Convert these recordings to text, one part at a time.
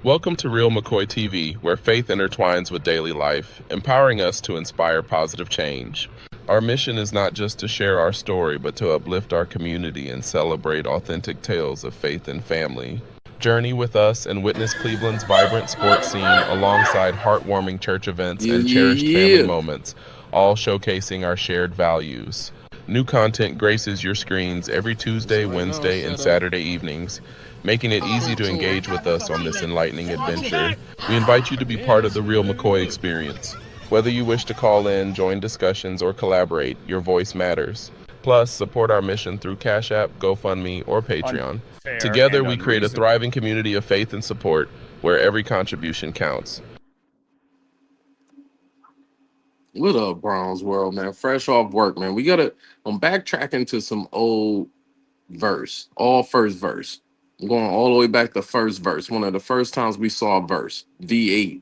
Welcome to Real McCoy TV, where faith intertwines with daily life, empowering us to inspire positive change. Our mission is not just to share our story, but to uplift our community and celebrate authentic tales of faith and family. Journey with us and witness Cleveland's vibrant sports scene alongside heartwarming church events Yeah, and cherished family yeah, yeah. moments, all showcasing our shared values. New content graces your screens every This Tuesday, right now Wednesday, and set up. Saturday evenings, making it easy Quick to tour. engage with us on this enlightening adventure. We invite you to be part of the Real McCoy experience. Whether you wish to call in, join discussions, or collaborate, your voice matters. Plus, support our mission through Cash App, GoFundMe, or Patreon. Unfair Together, and we create a unreasonable. thriving community of faith and support where every contribution counts. What up, Browns world, man? Fresh off work, man. I'm backtracking to some old verse, all first verse. I'm going all the way back to first verse. One of the first times we saw a verse, V8.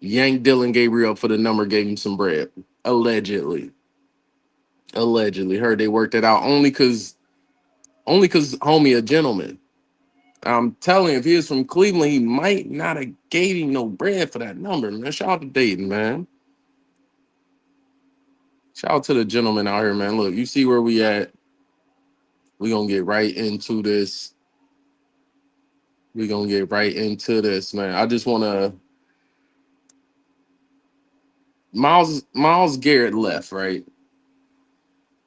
Yanked Dylan Gabriel for the number, gave him some bread. Allegedly. Allegedly. Heard they worked it out only cause homie a gentleman. I'm telling you, if he was from Cleveland, he might not have gave him no bread for that number, man. Shout out to Dayton, man. Shout out to the gentleman out here, man. Look, you see where we at. We gonna get right into this. We gonna get right into this, man. I just wanna Myles Garrett left, right?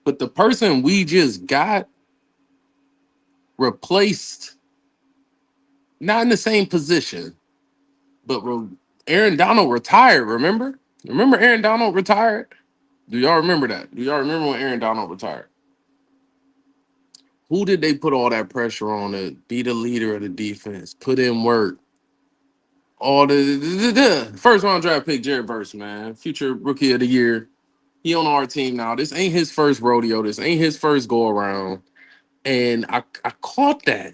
But the person we just got replaced, not in the same position, but Aaron Donald retired. Remember Aaron Donald retired? Do y'all remember that? Do y'all remember when Aaron Donald retired? Who did they put all that pressure on to be the leader of the defense, put in work? All the first round draft pick, Jerrod Verse, man, future rookie of the year. He on our team now. This ain't his first rodeo. This ain't his first go around. And I caught that.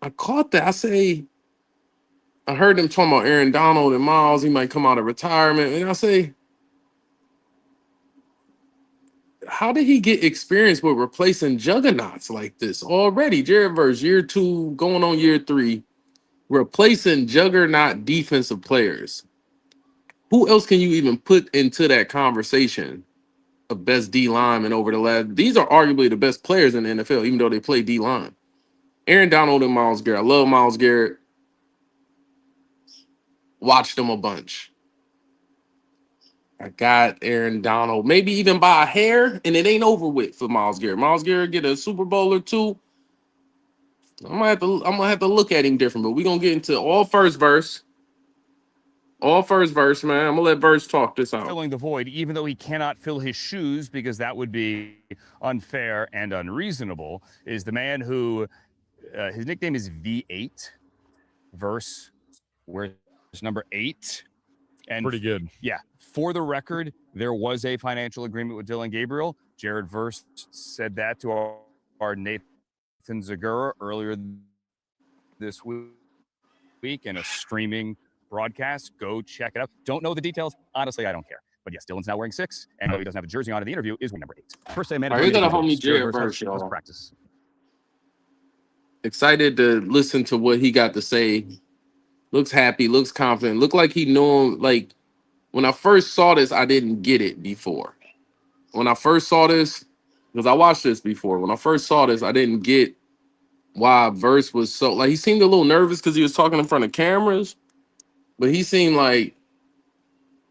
I caught that. I heard them talking about Aaron Donald and Miles. He might come out of retirement. And I say, how did he get experience with replacing juggernauts like this already? Jerrod Verse, year two, going on year three, replacing juggernaut defensive players. Who else can you even put into that conversation of best D lineman over the last? These are arguably the best players in the NFL, even though they play D line. Aaron Donald and Myles Garrett. I love Myles Garrett. Watched them a bunch. I got Aaron Donald, maybe even by a hair, and it ain't over with for Myles Garrett. Myles Garrett get a Super Bowl or two. I'm gonna have to look at him different, but we're gonna get into all first verse. All first verse, man. I'm gonna let Verse talk this out. Filling the void, even though he cannot fill his shoes because that would be unfair and unreasonable, is the man who his nickname is V8 Verse, where's number 8? And Pretty good. yeah, for the record, there was a financial agreement with Dylan Gabriel. Jerrod Verse said that to our Nathan Zagura earlier this week in a streaming broadcast. Go check it out. Don't know the details. Honestly, I don't care. But yes, Dylan's now wearing 6, and though he doesn't have a jersey on in the interview, is wearing number 8. First day All right, here mandatory. got a homie Jerrod Verse, How's y'all. practice? Excited to listen to what he got to say. Looks happy, looks confident, look like he knew him. Like when I first saw this, I didn't get it before. When I first saw this, because I watched this before. When I first saw this, I didn't get why Verse was so like he seemed a little nervous because he was talking in front of cameras, but he seemed like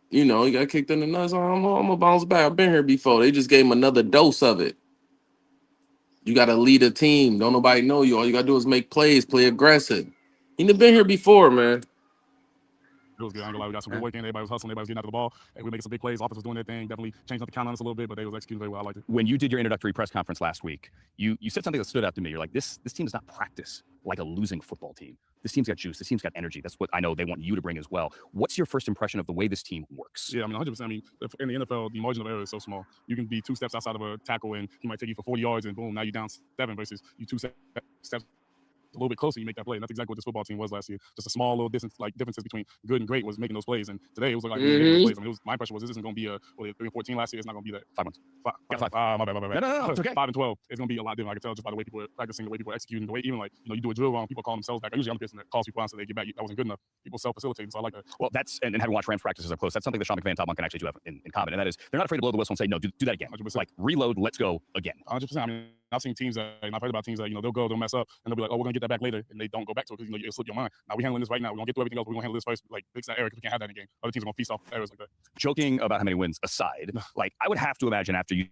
he got kicked in the nuts. I'm gonna bounce back. I've been here before. They just gave him another dose of it. You got to lead a team. Don't nobody know you. All you got to do is make plays, play aggressive. He done been here before, man. It was good. I ain't gonna lie. We got some good work in. Everybody was hustling. Everybody was getting after the ball. And we were making some big plays. Offense was doing their thing. Definitely changed up the count on us a little bit, but they was executing very well. I liked it. When you did your introductory press conference last week, you said something that stood out to me. You're like, this team does not practice like a losing football team. This team's got juice. This team's got energy. That's what I know they want you to bring as well. What's your first impression of the way this team works? Yeah, I mean, 100%. I mean, in the NFL, the margin of error is so small. You can be 2 steps outside of a tackle, and he might take you for 40 yards, and boom, now you're down 7 versus you 2 steps a little bit closer, you make that play. And that's exactly what this football team was last year. Just a small little distance, like differences between good and great was making those plays. And today it was like we were making those plays. I mean, my impression was this isn't going to be a 3-14 last year. It's not going to be that 5 months. My bad. No, it's okay. 5 and 12. It's going to be a lot different. I can tell just by the way people are practicing, the way people are executing, the way even like you do a drill wrong, people call themselves back. Usually I'm the person that calls people out so they get back. That wasn't good enough. People self-facilitating, so I like that. Well, that's and having watched Rams practices up close, that's something that Sean McVay and Todd Monken actually do have in common, and that is they're not afraid to blow the whistle and say no, do that again. 100%. Like reload, let's go again. 100%. I mean, I've seen teams that, and I've heard about teams that they'll go, they'll mess up, and they'll be like, oh, we're gonna get that back later, and they don't go back to it because it'll slip your mind. Now we're handling this right now. We're gonna get through everything else. We're gonna handle this first. Like fix that error because we can't have that in the game. Other teams are gonna feast off errors like that. Joking about how many wins aside, like I would have to imagine after you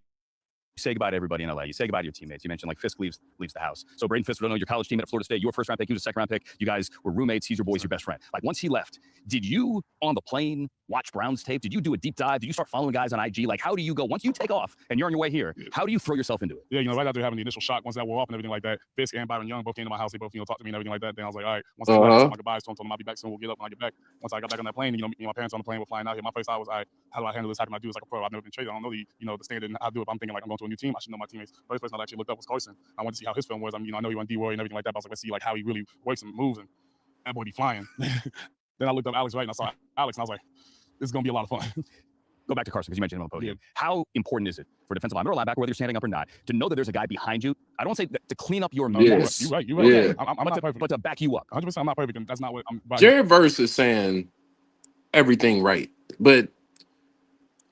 say goodbye to everybody in LA. You say goodbye to your teammates. You mentioned like Fisk leaves the house. So Braden Fisk, I don't know, your college teammate at Florida State, your first round pick, he was a second round pick. You guys were roommates. He's your boy, he's your best friend. Like once he left, did you on the plane watch Browns tape? Did you do a deep dive? Did you start following guys on IG? Like how do you go once you take off and you're on your way here? How do you throw yourself into it? Yeah, right after having the initial shock, once that wore off and everything like that, Fisk and Byron Young both came to my house. They both talked to me and everything like that. Then I was like, all right. Once I got back, my goodbyes, told them I'll be back soon. We'll get up when I get back. Once I got back on that plane, me and my parents on the plane were flying out here. My first thought was, all right, how do I handle this? How do I do this like a pro? I've never been traded. I don't know the standard and how to do it. I'm thinking like I'm going to a new team. I should know my teammates. First person I actually looked up was Carson. I wanted to see how his film was. I mean, I know he won D-Roy and everything like that, but I was like, let's see like how he really works and moves, and that boy be flying. Then I looked up Alex Wright and I saw Alex and I was like, this is gonna be a lot of fun. Go back to Carson because you mentioned him on the podium. Yeah. How important is it for defensive lineman or linebacker, whether you're standing up or not, to know that there's a guy behind you? I don't want to say that to clean up your mess. Yes. You're right. Yeah. I'm not perfect, but to back you up. 100%. I'm not perfect, and that's not what I'm. Jerrod Verse is saying everything right, but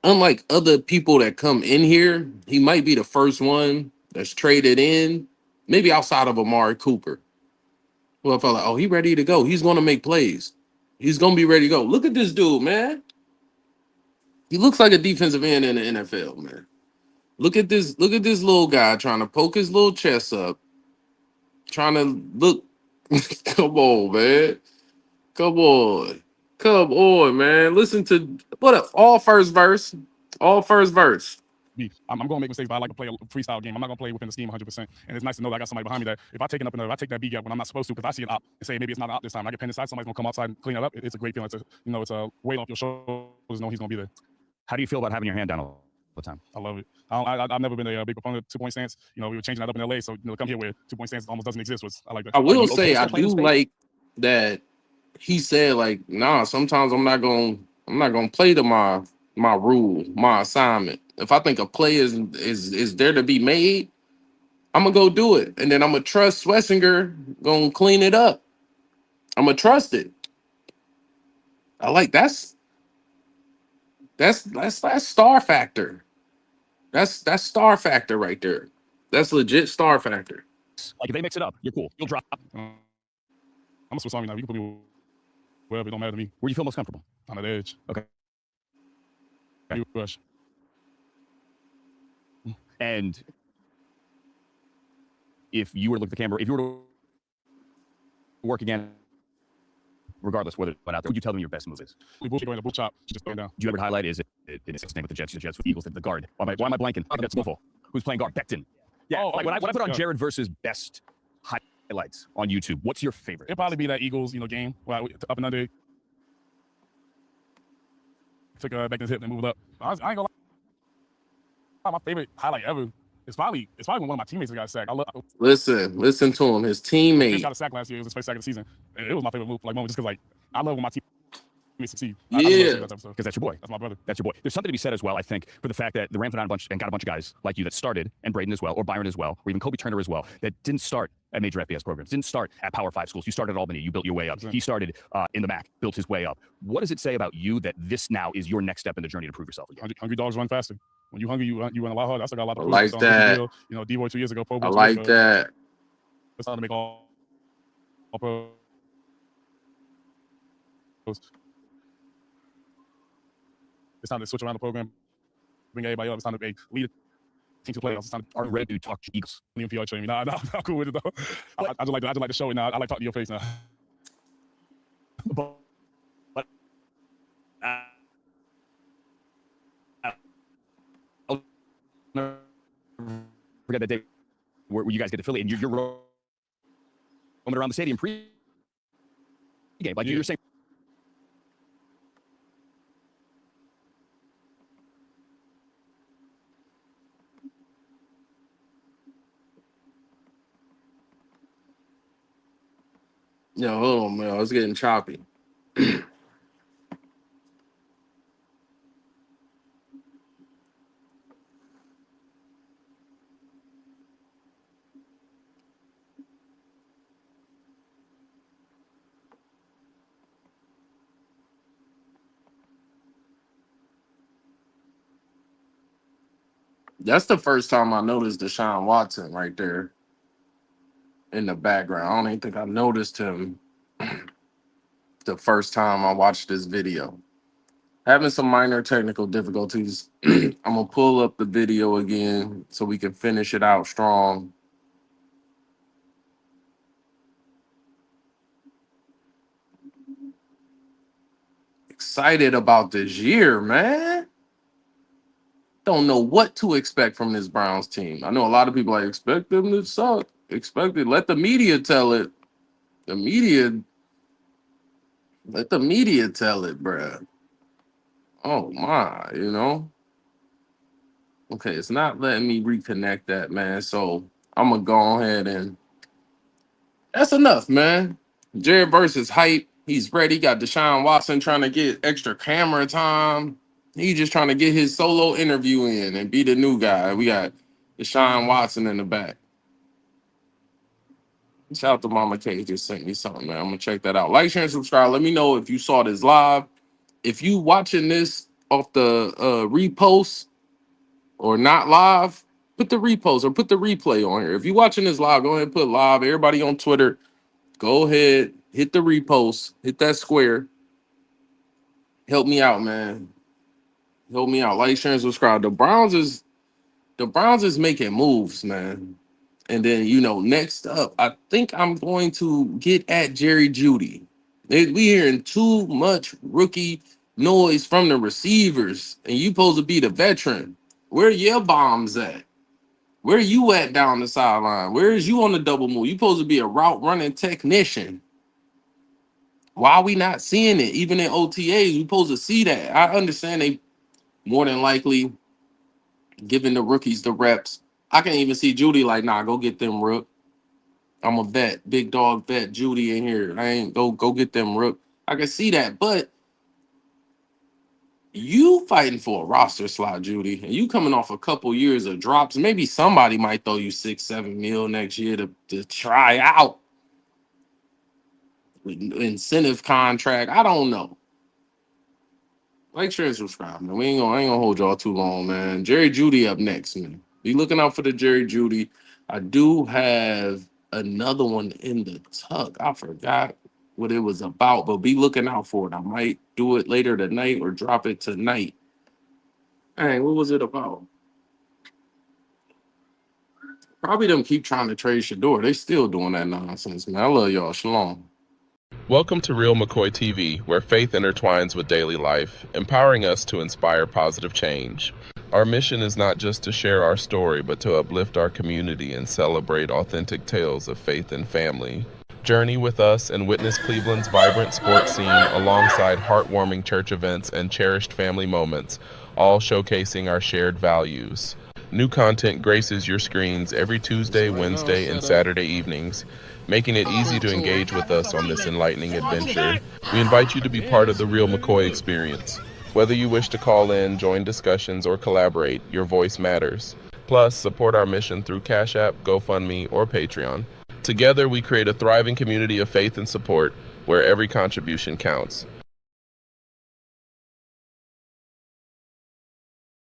unlike other people that come in here, he might be the first one that's traded in, maybe outside of Amari Cooper. Well, I felt like, oh, he ready to go. He's going to make plays. He's going to be ready to go. Look at this dude, man. He looks like a defensive end in the NFL, man. Look at this little guy trying to poke his little chest up, trying to look. Come on, man. Come on, man. Listen to what up? All first verse. I'm going to make mistakes, but I like to play a freestyle game. I'm not going to play within the scheme 100%. And it's nice to know that I got somebody behind me that if I take it up and if I take that B gap when I'm not supposed to, because I see it out and say maybe it's not out this time. I get pinned inside, somebody's going to come outside and clean it up. It's a great feeling. It's a weight off your shoulders knowing he's going to be there. How do you feel about having your hand down all the time? I love it. I've never been a big proponent of 2-point stance. We were changing that up in LA, so come here where 2-point stance almost doesn't exist. I like that. I will say I do like that he said like, nah, sometimes I'm not gonna play to my rule, my assignment. If I think a play is there to be made, I'm gonna go do it, and then I'm gonna trust Swessinger gonna clean it up. I'm gonna trust it. I like that's star factor. That's star factor right there. That's legit star factor. Like if they mix it up, you're cool. You'll drop. I'm a Swiss Army now. You can put me wherever. It don't matter to me. Where do you feel most comfortable? On the edge. Okay. Rush. And if you were to look at the camera, if you were to work again, regardless whether it went out there, would you tell them your best move is? We bullshit going to bull chop, just going down. Do you ever highlight? Is it in his name with the Jets with the Eagles, the guard? Why am I blanking? That's Snowfall. Who's playing guard? Becton. Yeah. When I put on Jerrod Verse's best highlights on YouTube, what's your favorite? It'll probably be that Eagles, game where up and under. Took back his hip and moved up. I ain't gonna lie. My favorite highlight ever. It's probably when one of my teammates got a sack. Listen to him. His teammate he got a sack last year. It was his first sack of the season. It was my favorite move, moment, just because I love when my team succeed. Yeah, because that's your boy. That's my brother. That's your boy. There's something to be said as well, I think, for the fact that the Rams went out got a bunch of guys like you that started, and Braden as well, or Byron as well, or even Kobe Turner as well, that didn't start at major FBS programs, didn't start at Power 5 schools. You started at Albany. You built your way up. He started in the MAC, built his way up. What does it say about you that this now is your next step in the journey to prove yourself again? Hungry dogs run faster. When you're hungry, you run a lot harder. I still got a lot to prove. I like that. D-Boy 2 years ago, Pro Bowl. I like that. It's time to make all pros. It's time to switch around the program, bring everybody up. It's time to lead a team to playoffs. It's time to are ready to talk to Eagles. Even PR training. Nah, I'm cool with it though. I just like to show it now. I like talking to your face now. But I'll never forget that day where you guys get to Philly and you're roaming around the stadium pre-game. Like you're saying. Yo, hold on, man. It's getting choppy. That's the first time I noticed Deshaun Watson right there in the background. I don't even think I noticed him the first time I watched this video. Having some minor technical difficulties. I'm gonna pull up the video again so we can finish it out strong. Excited about this year, man. Don't know what to expect from this Browns team. I know a lot of people expect them to suck. Expect it. Let the media tell it. The media, let the media tell it, bruh. Oh my, Okay, it's not letting me reconnect that, man. So I'm gonna go ahead and that's enough, man. Jerrod Verse is hype. He's ready. Got Deshaun Watson trying to get extra camera time. He just trying to get his solo interview in and be the new guy. We got Deshaun Watson in the back. Shout out to Mama K, just sent me something, man. I'm gonna check that out. Like, share, and subscribe. Let me know if you saw this live. If you watching this off the repost or not live, put the repost or put the replay on here. If you watching this live, go ahead and put live. Everybody on Twitter, go ahead, hit the repost, hit that square. Help me out, man. Help me out. Like, share, and subscribe. The Browns is making moves, man. And then, next up, I think I'm going to get at Jerry Jeudy. We hearing too much rookie noise from the receivers, and you supposed to be the veteran. Where your bombs at? Where you at down the sideline? Where is you on the double move? You supposed to be a route running technician. Why are we not seeing it? Even in OTAs, we supposed to see that. I understand they more than likely giving the rookies the reps. I can't even see Jeudy like, nah, go get them rook. I'm a vet, big dog vet, Jeudy in here. I ain't go get them rook. I can see that, but you fighting for a roster slot, Jeudy, and you coming off a couple years of drops. Maybe somebody might throw you 6-7 mil next year to try out. Incentive contract. I don't know. Like, share, and subscribe, man. I ain't gonna hold y'all too long, man. Jerry Jeudy up next, man. Be looking out for the Jerry Jeudy. I do have another one in the tuck. I forgot what it was about, but be looking out for it. I might do it later tonight or drop it tonight. Hey, what was it about? Probably them keep trying to trade Shador. They still doing that nonsense, man. I love y'all. Shalom. Welcome to Real McCoy TV, where faith intertwines with daily life, empowering us to inspire positive change. Our mission is not just to share our story, but to uplift our community and celebrate authentic tales of faith and family. Journey with us and witness Cleveland's vibrant sports scene alongside heartwarming church events and cherished family moments, all showcasing our shared values. New content graces your screens every Tuesday, Wednesday, and Saturday evenings, making it easy to engage with us on this enlightening adventure. We invite you to be part of the Real McCoy experience. Whether you wish to call in, join discussions, or collaborate, your voice matters. Plus, support our mission through Cash App, GoFundMe, or Patreon. Together, we create a thriving community of faith and support where every contribution counts.